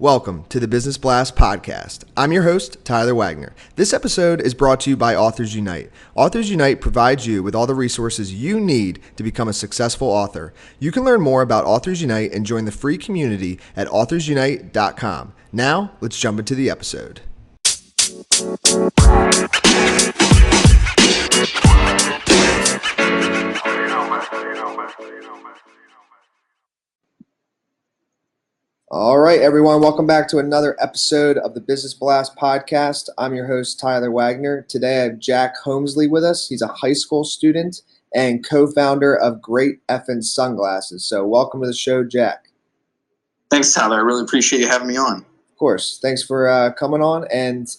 Welcome to the Business Blast podcast. I'm your host, Tyler Wagner. This episode is brought to you by Authors Unite. Authors Unite provides you with all the resources you need to become a successful author. You can learn more about Authors Unite and join the free community at authorsunite.com. Now, let's jump into the episode. All right, everyone. Welcome back to another episode of the Business Blast podcast. I'm your host, Tyler Wagner. Today, I have Jack Homesley with us. He's a high school student and co-founder of Great Effin' Sunglasses. So welcome to the show, Jack. Thanks, Tyler. I really appreciate you having me on. Of course. Thanks for coming on, and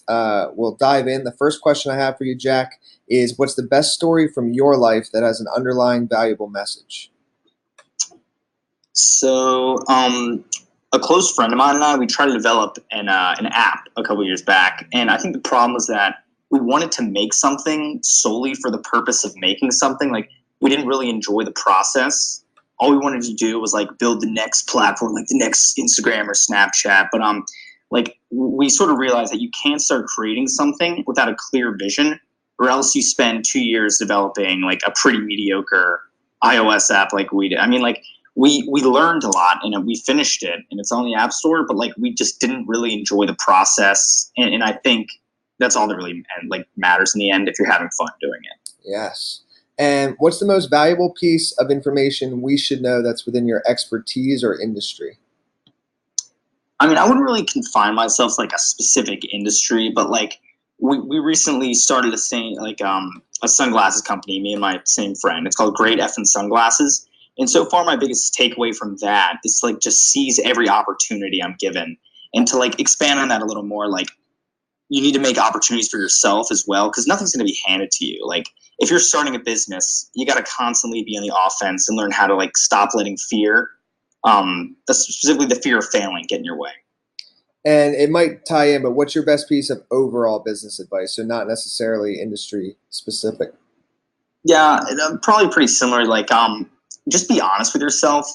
we'll dive in. The first question I have for you, Jack, is what's the best story from your life that has an underlying valuable message? So, a close friend of mine and I, we tried to develop an app a couple years back, and I think the problem was that we wanted to make something solely for the purpose of making something. Like, we didn't really enjoy the process. All we wanted to do was, like, build the next platform, like the next Instagram or Snapchat. But, like, we sort of realized that you can't start creating something without a clear vision, or else you spend 2 years developing, like, a pretty mediocre iOS app like we did. I mean, like, we learned a lot and we finished it and it's on the App Store, but like we just didn't really enjoy the process. And I think that's all that really matters in the end if you're having fun doing it. Yes. And what's the most valuable piece of information we should know that's within your expertise or industry? I mean, I wouldn't really confine myself to like a specific industry, but like we recently started a sunglasses company, me and my same friend. It's called Great Effin' Sunglasses. And so far, my biggest takeaway from that is to like just seize every opportunity I'm given, and to like expand on that a little more. Like, you need to make opportunities for yourself as well, because nothing's going to be handed to you. Like, if you're starting a business, you got to constantly be on the offense and learn how to like stop letting fear, specifically the fear of failing, get in your way. And it might tie in, but what's your best piece of overall business advice? So not necessarily industry specific. Yeah, probably pretty similar. Like, just be honest with yourself.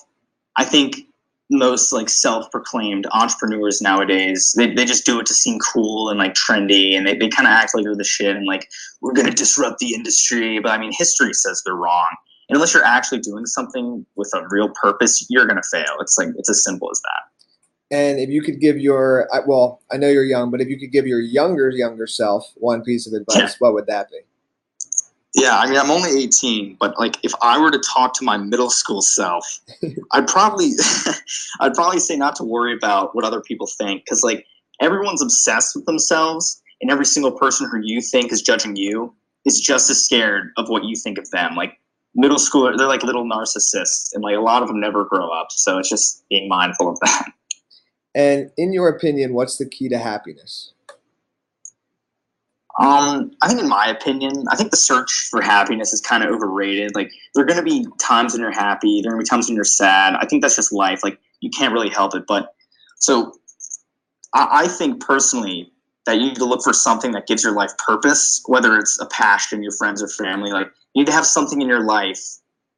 I think most like self-proclaimed entrepreneurs nowadays, they just do it to seem cool and like trendy, and they kind of act like they're the shit and like, we're going to disrupt the industry. But I mean, history says they're wrong. And unless you're actually doing something with a real purpose, you're going to fail. It's like, it's as simple as that. And if you could give your, well, I know you're young, but if you could give your younger self one piece of advice, what would that be? Yeah, I mean, I'm only 18, but like, if I were to talk to my middle school self, I'd probably say not to worry about what other people think, because like everyone's obsessed with themselves, and every single person who you think is judging you is just as scared of what you think of them. Like, middle school, they're like little narcissists, and like a lot of them never grow up. So it's just being mindful of that. And in your opinion, what's the key to happiness? I think in my opinion, I think the search for happiness is kind of overrated. Like, there are going to be times when you're happy. There are going to be times when you're sad. I think that's just life. Like, you can't really help it. But so I think personally that you need to look for something that gives your life purpose, whether it's a passion, your friends or family. Like, you need to have something in your life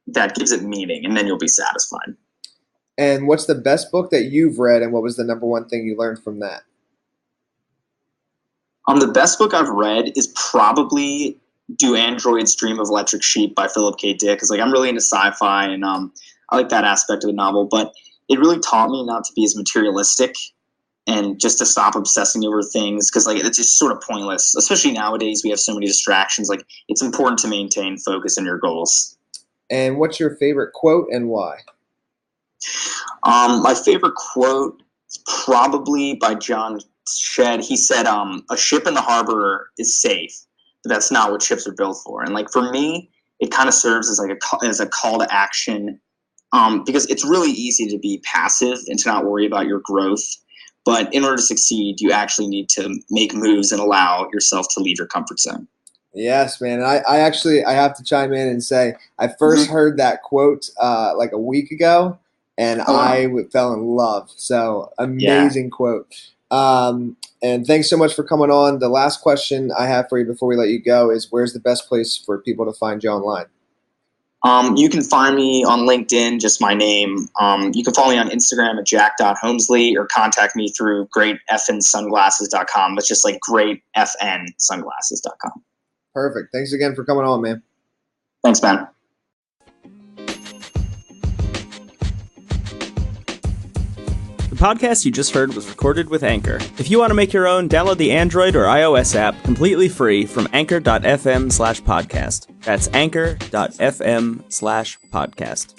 that gives it meaning, and then you'll be satisfied. And what's the best book that you've read, and what was the number one thing you learned from that? The best book I've read is probably Do Androids Dream of Electric Sheep by Philip K. Dick. Because like, I'm really into sci-fi, and I like that aspect of the novel. But it really taught me not to be as materialistic and just to stop obsessing over things, because like it's just sort of pointless. Especially nowadays, we have so many distractions. Like, it's important to maintain focus on your goals. And what's your favorite quote and why? My favorite quote is probably by John Shedd. He said, a ship in the harbor is safe, but that's not what ships are built for. And like, for me, it kind of serves as like a call to action, because it's really easy to be passive and to not worry about your growth. But in order to succeed, you actually need to make moves and allow yourself to leave your comfort zone. Yes, man. I have to chime in and say I first heard that quote like a week ago, and I fell in love. So amazing quote. And thanks so much for coming on. The last question I have for you before we let you go is, where's the best place for people to find you online? You can find me on LinkedIn, just my name. You can follow me on Instagram at jack.homesley or contact me through greatfnsunglasses.com. That's just like greatfnsunglasses.com. Perfect. Thanks again for coming on, man. Thanks, man. The podcast you just heard was recorded with Anchor. If you want to make your own, download the Android or iOS app completely free from anchor.fm/podcast. That's anchor.fm/podcast.